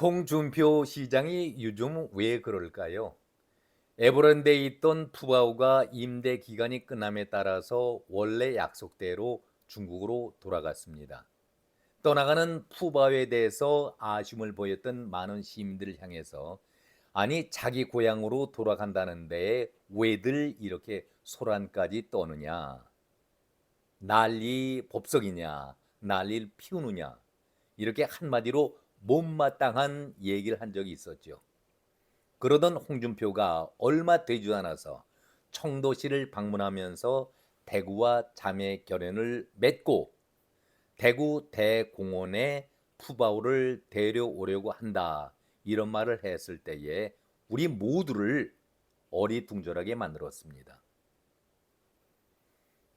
홍준표 시장이 요즘 왜 그럴까요? 에버랜드에 있던 푸바오가 임대 기간이 끝남에 따라서 원래 약속대로 중국으로 돌아갔습니다. 떠나가는 푸바오에 대해서 아쉬움을 보였던 많은 시민들을 향해서 아니 자기 고향으로 돌아간다는데 왜들 이렇게 소란까지 떠느냐? 난리 법석이냐? 난리를 피우느냐? 이렇게 한마디로 못마땅한 얘기를 한 적이 있었죠. 그러던 홍준표가 얼마 되지 않아서 청도시를 방문하면서 대구와 자매 결연을 맺고 대구 대공원에 푸바오를 데려오려고 한다. 이런 말을 했을 때에 우리 모두를 어리둥절하게 만들었습니다.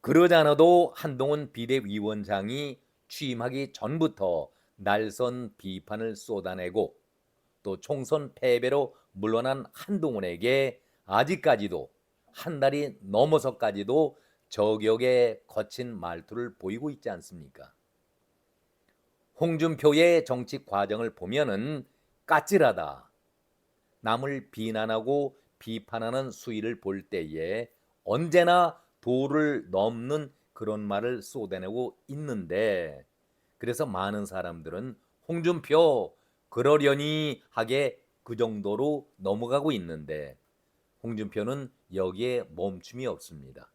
그러지 않아도 한동훈 비대위원장이 취임하기 전부터 날선 비판을 쏟아내고 또 총선 패배로 물러난 한동훈에게 아직까지도 한 달이 넘어서까지도 저격의 거친 말투를 보이고 있지 않습니까? 홍준표의 정치 과정을 보면은 까칠하다, 남을 비난하고 비판하는 수위를 볼 때에 언제나 도를 넘는 그런 말을 쏟아내고 있는데, 그래서 많은 사람들은 홍준표 그러려니 하게 그 정도로 넘어가고 있는데 홍준표는 여기에 멈춤이 없습니다.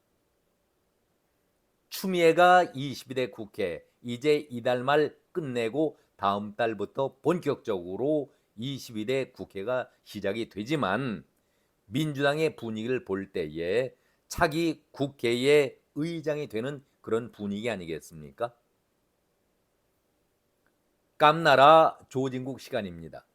추미애가 22대 국회 이제 이달 말 끝내고 다음 달부터 본격적으로 22대 국회가 시작이 되지만 민주당의 분위기를 볼 때에 차기 국회의 의장이 되는 그런 분위기 아니겠습니까? 깜나라 조진국 시간입니다.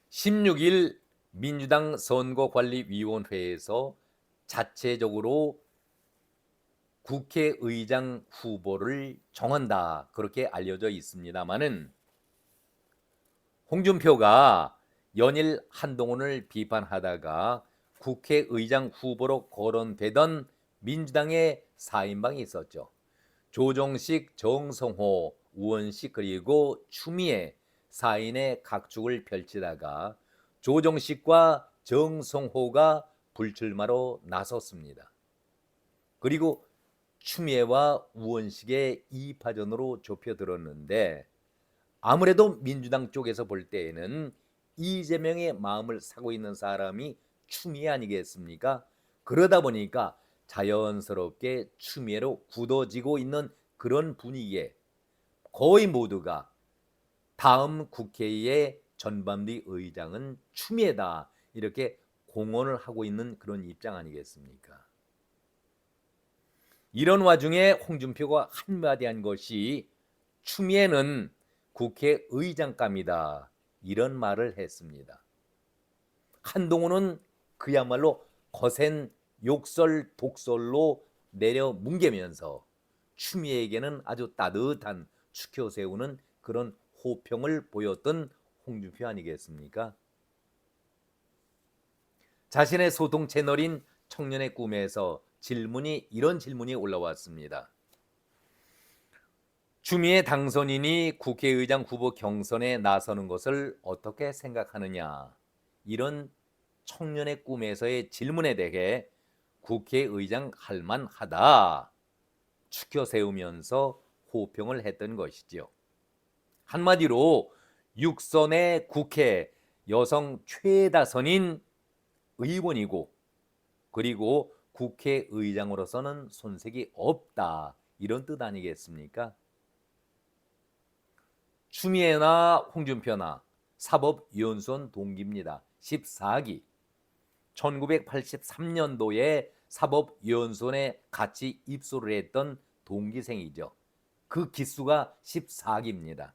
16일 민주당 선거관리위원회에서 자체적으로 국회의장 후보를 정한다 그렇게 알려져 있습니다마는 홍준표가 연일 한동훈을 비판하다가 국회의장 후보로 거론되던 민주당의 4인방이 있었죠. 조정식, 정성호, 우원식 그리고 추미애 4인의 각축을 펼치다가 조정식과 정성호가 불출마로 나섰습니다. 그리고 추미애와 우원식의 2파전으로 좁혀들었는데 아무래도 민주당 쪽에서 볼 때에는 이재명의 마음을 사고 있는 사람이 추미애 아니겠습니까? 그러다 보니까 자연스럽게 추미애로 굳어지고 있는 그런 분위기에 거의 모두가 다음 국회의 전반기 의장은 추미애다 이렇게 공언을 하고 있는 그런 입장 아니겠습니까? 이런 와중에 홍준표가 한마디 한 것이 추미애는 국회의장감이다 이런 말을 했습니다. 한동훈은 그야말로 거센 욕설 독설로 내려 뭉개면서 추미애에게는 아주 따뜻한 추켜 세우는 그런 호평을 보였던 홍준표 아니겠습니까? 자신의 소통 채널인 청년의 꿈에서 이런 질문이 올라왔습니다. 추미애 당선인이 국회의장 후보 경선에 나서는 것을 어떻게 생각하느냐? 이런 청년의 꿈에서의 질문에 대해 국회의장 할 만하다 추켜 세우면서 호평을 했던 것이지요. 한마디로 육선의 국회 여성 최다선인 의원이고 그리고 국회의장으로서는 손색이 없다 이런 뜻 아니겠습니까? 추미애나 홍준표나 사법연수원 동기입니다. 14기. 1983년도에 사법연수원에 같이 입소를 했던 동기생이죠. 그 기수가 14기입니다.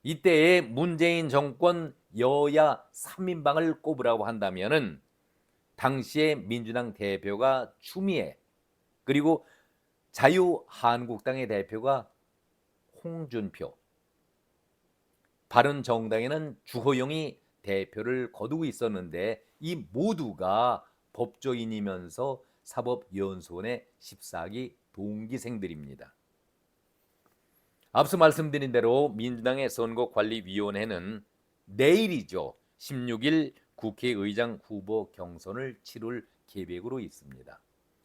이때에 문재인 정권 여야 3인방을 꼽으라고 한다면은 당시의 민주당 대표가 추미애 그리고 자유한국당의 대표가 홍준표, 바른정당에는 주호영이 대표를 거두고 있었는데 이 모두가 법조인이면서 사법연수원의 14기 동기생들입니다. 앞서 말씀드린 대로 민주당의 선거관리위원회는 내일이죠. 16일 국회의장 후보 경선을 치를 계획으로 있습니다.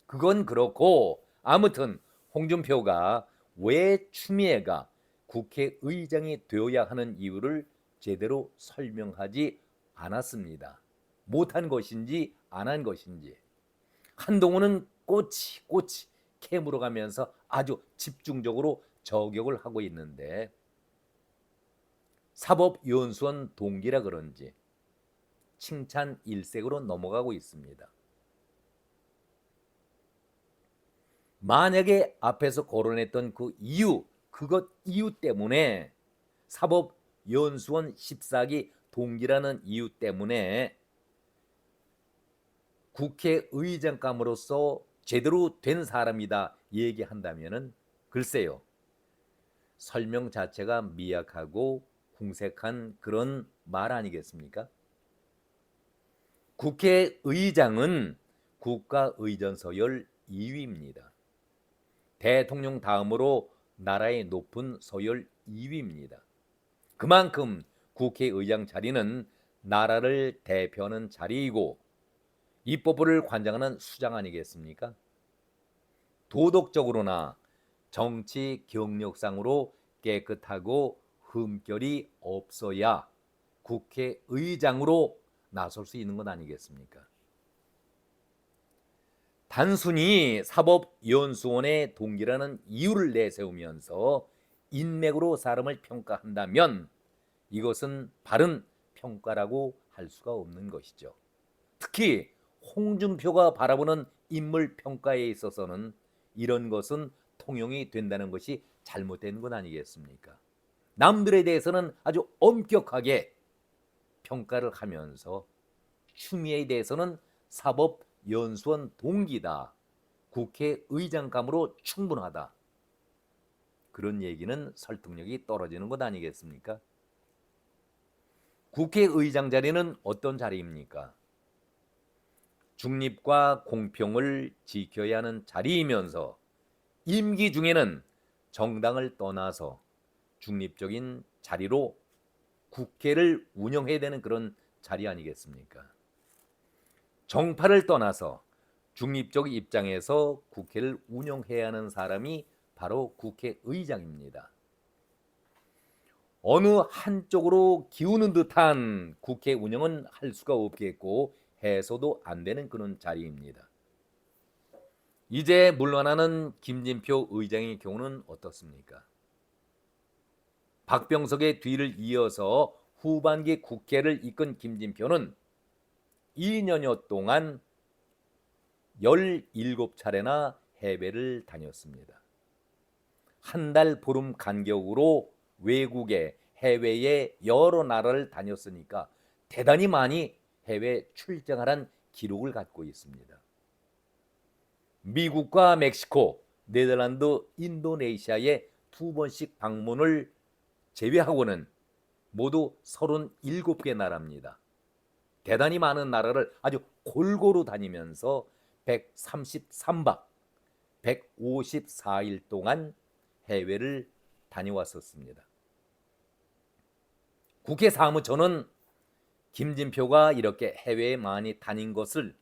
그건 그렇고 아무튼 홍준표가 왜 추미애가 국회의장이 되어야 하는 이유를 제대로 설명하지 않았습니다. 못한 것인지 안 한 것인지. 한동훈은 꼬치 캐물어가면서 아주 집중적으로 저격을 하고 있는데 사법연수원 동기라 그런지 칭찬 일색으로 넘어가고 있습니다. 만약에 앞에서 거론했던 그 이유, 그것 이유 때문에 사법연수원 14기 동기라는 이유 때문에 국회의장감으로서 제대로 된 사람이다 얘기한다면은 글쎄요. 설명 자체가 미약하고 궁색한 그런 말 아니겠습니까? 국회의장은 국가의전 서열 2위입니다. 대통령 다음으로 나라의 높은 서열 2위입니다. 그만큼 국회의장 자리는 나라를 대표하는 자리이고 입법부를 관장하는 수장 아니겠습니까? 도덕적으로나 정치 경력상으로 깨끗하고 흠결이 없어야 국회의장으로 나설 수 있는 것 아니겠습니까? 단순히 사법연수원의 동기라는 이유를 내세우면서 인맥으로 사람을 평가한다면 이것은 바른 평가라고 할 수가 없는 것이죠. 특히 홍준표가 바라보는 인물 평가에 있어서는 이런 것은 통용이 된다는 것이 잘못된 것 아니겠습니까? 남들에 대해서는 아주 엄격하게 평가를 하면서 추미애에 대해서는 사법연수원 동기다. 국회의장감으로 충분하다. 그런 얘기는 설득력이 떨어지는 것 아니겠습니까? 국회의장 자리는 어떤 자리입니까? 중립과 공평을 지켜야 하는 자리이면서 임기 중에는 정당을 떠나서 중립적인 자리로 국회를 운영해야 되는 그런 자리 아니겠습니까? 정파를 떠나서 중립적 입장에서 국회를 운영해야 하는 사람이 바로 국회의장입니다. 어느 한쪽으로 기우는 듯한 국회 운영은 할 수가 없겠고 해서도 안 되는 그런 자리입니다. 이제 물러나는 김진표 의장의 경우는 어떻습니까? 박병석의 뒤를 이어서 후반기 국회를 이끈 김진표는 2년여 동안 17차례나 해외를 다녔습니다. 한 달 보름 간격으로 외국에 해외에 여러 나라를 다녔으니까 대단히 많이 해외 출장하는 기록을 갖고 있습니다. 미국과 멕시코, 네덜란드, 인도네시아에 2번씩 방문을 제외하고는 모두 37개 나라입니다. 대단히 많은 나라를 아주 골고루 다니면서 133박 154일 동안 해외를 다녀왔었습니다. 국회 사무처는 김진표가 이렇게 해외에 많이 다닌 것을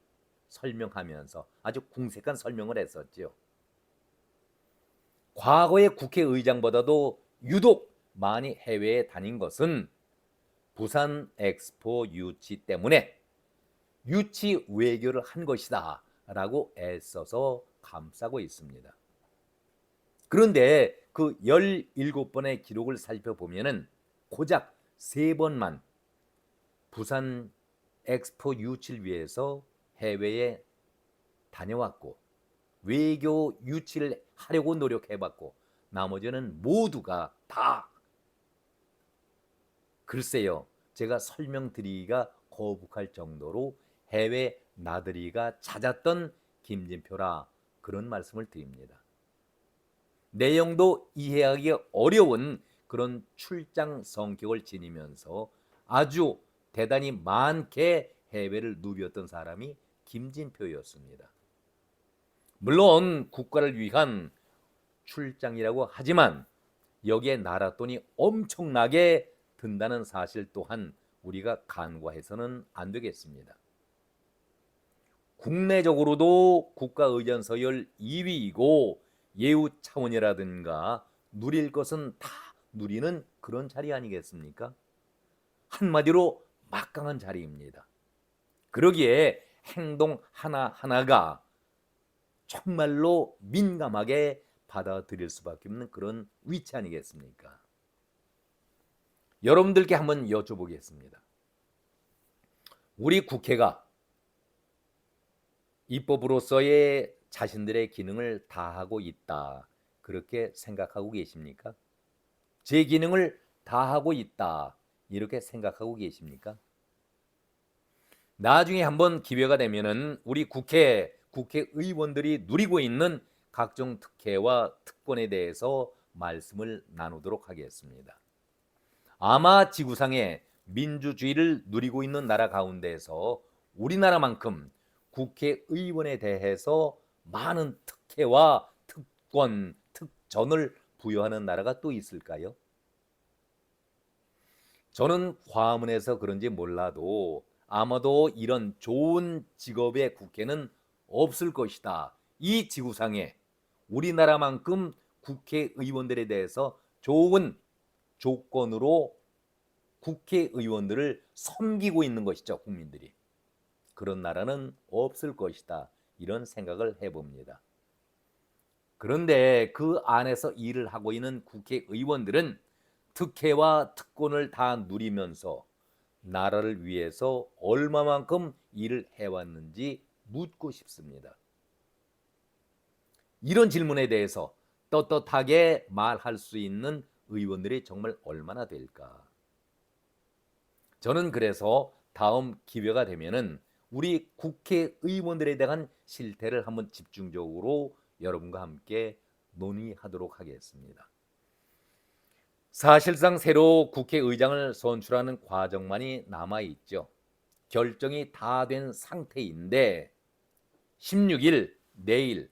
설명하면서 아주 궁색한 설명을 했었죠. 과거의 국회의장보다도 유독 많이 해외에 다닌 것은 부산 엑스포 유치 때문에 유치 외교를 한 것이다 라고 애써서 감싸고 있습니다. 그런데 그 17번의 기록을 살펴보면 고작 3번만 부산 엑스포 유치를 위해서 해외에 다녀왔고 외교 유치를 하려고 노력해봤고 나머지는 모두가 다 글쎄요. 제가 설명드리기가 거북할 정도로 해외 나들이가 잦았던 김진표라 그런 말씀을 드립니다. 내용도 이해하기 어려운 그런 출장 성격을 지니면서 아주 대단히 많게 해외를 누볐던 사람이 김진표였습니다. 물론 국가를 위한 출장이라고 하지만 여기에 나라 돈이 엄청나게 든다는 사실 또한 우리가 간과해서는 안 되겠습니다. 국내적으로도 국가의전 서열 2위이고 예우 차원이라든가 누릴 것은 다 누리는 그런 자리 아니겠습니까? 한마디로 막강한 자리입니다. 그러기에 행동 하나하나가 정말로 민감하게 받아들일 수밖에 없는 그런 위치 아니겠습니까? 여러분들께 한번 여쭤보겠습니다. 우리 국회가 입법으로서의 자신들의 기능을 다하고 있다, 그렇게 생각하고 계십니까? 제 기능을 다하고 있다, 이렇게 생각하고 계십니까? 나중에 한번 기회가 되면은 우리 국회의원들이 누리고 있는 각종 특혜와 특권에 대해서 말씀을 나누도록 하겠습니다. 아마 지구상에 민주주의를 누리고 있는 나라 가운데서 우리나라만큼 국회의원에 대해서 많은 특혜와 특권, 특전을 부여하는 나라가 또 있을까요? 저는 과문해서 그런지 몰라도 아마도 이런 좋은 직업의 국회는 없을 것이다. 이 지구상에 우리나라만큼 국회의원들에 대해서 좋은 조건으로 국회의원들을 섬기고 있는 것이죠, 국민들이. 그런 나라는 없을 것이다, 이런 생각을 해봅니다. 그런데 그 안에서 일을 하고 있는 국회의원들은 특혜와 특권을 다 누리면서 나라를 위해서 얼마만큼 일을 해왔는지 묻고 싶습니다. 이런 질문에 대해서 떳떳하게 말할 수 있는 의원들이 정말 얼마나 될까? 저는 그래서 다음 기회가 되면은 우리 국회의원들에 대한 실태를 한번 집중적으로 여러분과 함께 논의하도록 하겠습니다. 사실상 새로 국회의장을 선출하는 과정만이 남아있죠. 결정이 다 된 상태인데 16일 내일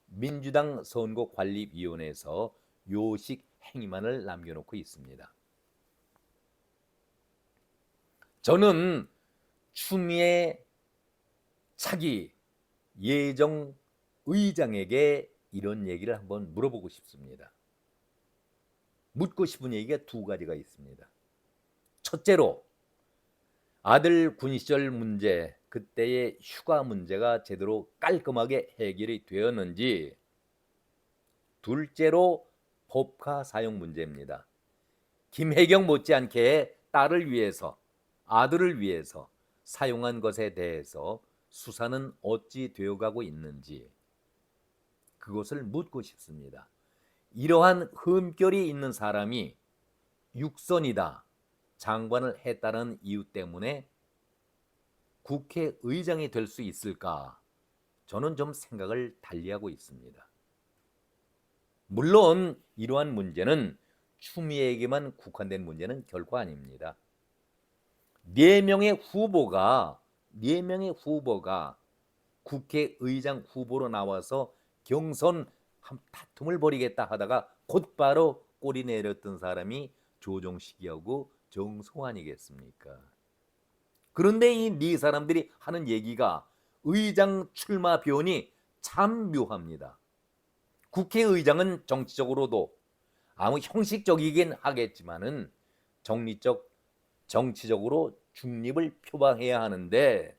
민주당 선거관리위원회에서 요식 행위만을 남겨놓고 있습니다. 저는 추미애 차기 예정 의장에게 이런 얘기를 한번 물어보고 싶습니다. 묻고 싶은 얘기가 두 가지가 있습니다. 첫째로 아들 군 시절 문제, 그때의 휴가 문제가 제대로 깔끔하게 해결이 되었는지, 둘째로 법카 사용 문제입니다. 김혜경 못지않게 딸을 위해서, 아들을 위해서 사용한 것에 대해서 수사는 어찌 되어가고 있는지 그것을 묻고 싶습니다. 이러한 흠결이 있는 사람이 육선이다, 장관을 했다는 이유 때문에 국회의장이 될 수 있을까? 저는 좀 생각을 달리하고 있습니다. 물론 이러한 문제는 추미애에게만 국한된 문제는 결코 아닙니다. 4명의 후보가 국회의장 후보로 나와서 경선 다툼을 벌이겠다 하다가 곧바로 꼬리 내렸던 사람이 조정식이하고 정성환이겠습니까? 그런데 이 네 사람들이 하는 얘기가 의장 출마 변이 참 묘합니다. 국회의장은 정치적으로도 아무 형식적이긴 하겠지만은 정치적으로 중립을 표방해야 하는데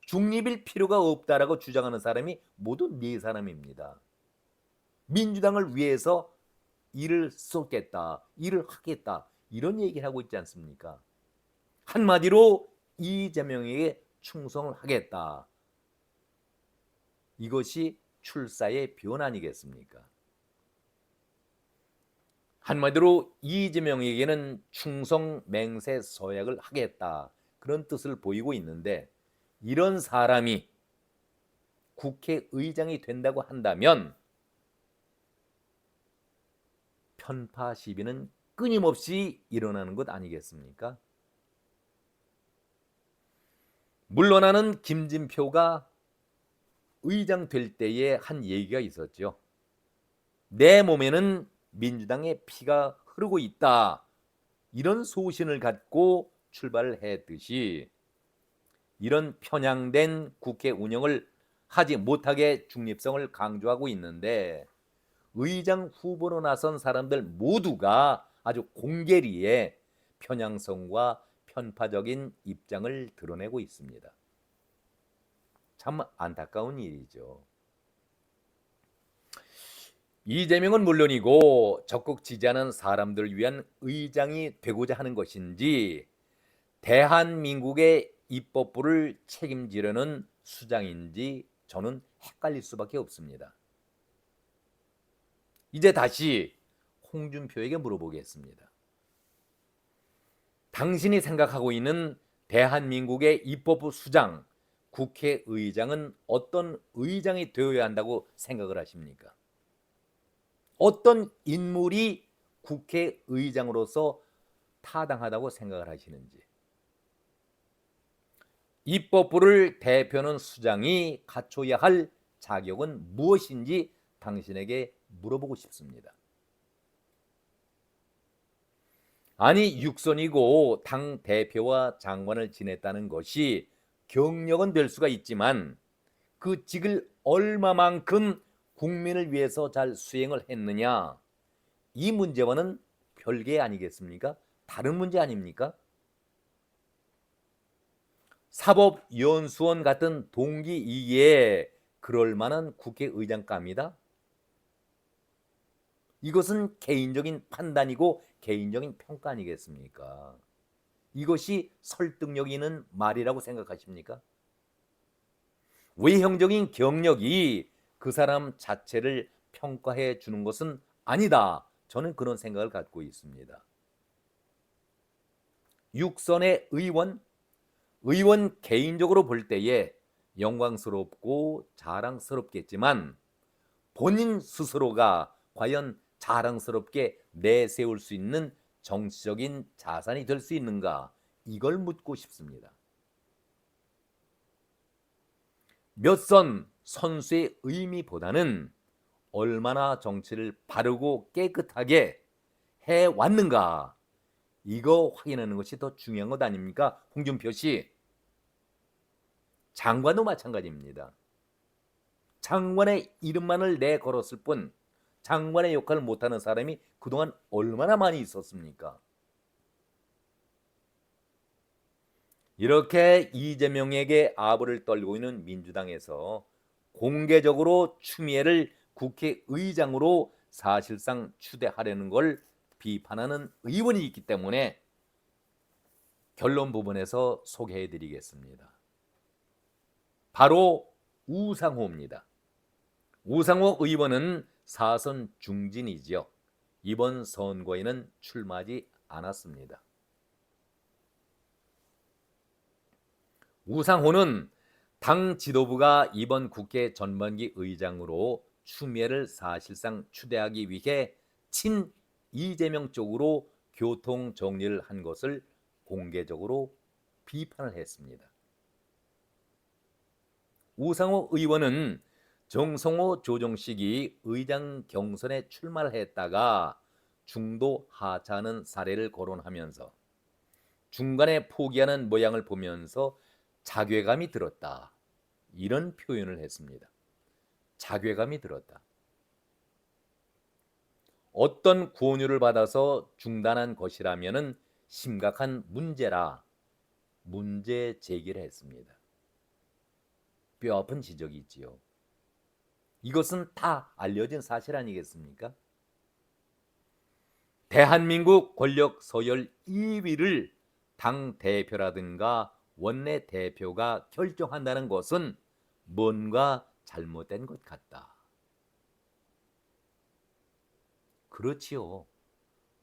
중립일 필요가 없다라고 주장하는 사람이 모두 네 사람입니다. 민주당을 위해서 일을 쏟겠다, 일을 하겠다, 이런 얘기를 하고 있지 않습니까? 한마디로 이재명에게 충성을 하겠다. 이것이 출사의 변 아니겠습니까? 한마디로 이재명에게는 충성 맹세 서약을 하겠다, 그런 뜻을 보이고 있는데, 이런 사람이 국회의장이 된다고 한다면 편파 시비는 끊임없이 일어나는 것 아니겠습니까? 물러나는 김진표가 의장 될 때에 한 얘기가 있었죠. 내 몸에는 민주당의 피가 흐르고 있다. 이런 소신을 갖고 출발을 했듯이 이런 편향된 국회 운영을 하지 못하게 중립성을 강조하고 있는데 의장 후보로 나선 사람들 모두가 아주 공개리에 편향성과 편파적인 입장을 드러내고 있습니다. 참 안타까운 일이죠. 이재명은 물론이고 적극 지지하는 사람들을 위한 의장이 되고자 하는 것인지 대한민국의 입법부를 책임지려는 수장인지 저는 헷갈릴 수밖에 없습니다. 이제 다시 홍준표에게 물어보겠습니다. 당신이 생각하고 있는 대한민국의 입법부 수장, 국회의장은 어떤 의장이 되어야 한다고 생각을 하십니까? 어떤 인물이 국회의장으로서 타당하다고 생각을 하시는지. 입법부를 대표하는 수장이 갖춰야 할 자격은 무엇인지 당신에게 물어보고 싶습니다. 아니 육선이고 당 대표와 장관을 지냈다는 것이 경력은 될 수가 있지만 그 직을 얼마만큼 국민을 위해서 잘 수행을 했느냐, 이 문제와는 별개 아니겠습니까? 다른 문제 아닙니까? 사법연수원 같은 동기이기에 그럴 만한 국회의장감이다? 이것은 개인적인 판단이고 개인적인 평가 아니겠습니까? 이것이 설득력 있는 말이라고 생각하십니까? 외형적인 경력이 그 사람 자체를 평가해 주는 것은 아니다. 저는 그런 생각을 갖고 있습니다. 육선의 의원 개인적으로 볼 때에 영광스럽고 자랑스럽겠지만 본인 스스로가 과연 자랑스럽게 내세울 수 있는 정치적인 자산이 될 수 있는가, 이걸 묻고 싶습니다. 몇 선 선수의 의미보다는 얼마나 정치를 바르고 깨끗하게 해왔는가, 이거 확인하는 것이 더 중요한 것 아닙니까? 홍준표 씨. 장관도 마찬가지입니다. 장관의 이름만을 내걸었을 뿐 장관의 역할을 못하는 사람이 그동안 얼마나 많이 있었습니까? 이렇게 이재명에게 아부를 떨고 있는 민주당에서 공개적으로 추미애를 국회의장으로 사실상 추대하려는 걸 비판하는 의원이 있기 때문에 결론 부분에서 소개해 드리겠습니다. 바로 우상호입니다. 우상호 의원은 사선 중진이지요. 이번 선거에는 출마하지 않았습니다. 우상호는 당 지도부가 이번 국회 전반기 의장으로 추미애를 사실상 추대하기 위해 친 이재명 쪽으로 교통 정리를 한 것을 공개적으로 비판을 했습니다. 우상호 의원은 정성호 조정식이 의장 경선에 출마를 했다가 중도 하차하는 사례를 거론하면서 중간에 포기하는 모양을 보면서 자괴감이 들었다, 이런 표현을 했습니다. 자괴감이 들었다. 어떤 권유를 받아서 중단한 것이라면 심각한 문제라 문제 제기를 했습니다. 뼈아픈 지적이지요. 이것은 다 알려진 사실 아니겠습니까? 대한민국 권력 서열 2위를 당 대표라든가 원내 대표가 결정한다는 것은 뭔가 잘못된 것 같다. 그렇지요.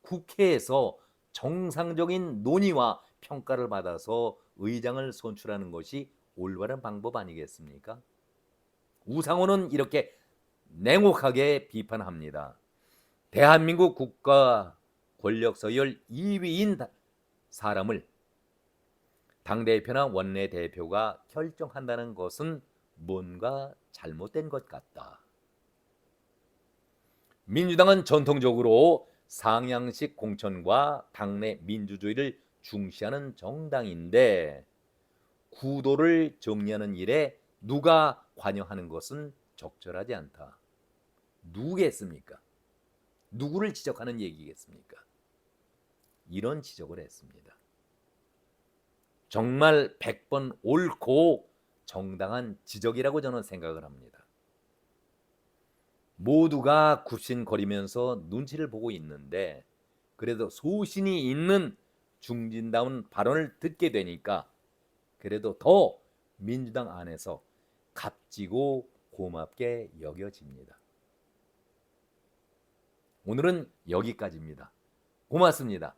국회에서 정상적인 논의와 평가를 받아서 의장을 선출하는 것이 올바른 방법 아니겠습니까? 우상호는 이렇게 냉혹하게 비판합니다. 대한민국 국가 권력 서열 2위인 사람을 당대표나 원내대표가 결정한다는 것은 뭔가 잘못된 것 같다. 민주당은 전통적으로 상향식 공천과 당내 민주주의를 중시하는 정당인데 구도를 정리하는 일에 누가 관여하는 것은 적절하지 않다. 누구겠습니까? 누구를 지적하는 얘기겠습니까? 이런 지적을 했습니다. 정말 100번 옳고 정당한 지적이라고 저는 생각을 합니다. 모두가 굽신거리면서 눈치를 보고 있는데 그래도 소신이 있는 중진다운 발언을 듣게 되니까 그래도 더 민주당 안에서 값지고 고맙게 여겨집니다. 오늘은 여기까지입니다. 고맙습니다.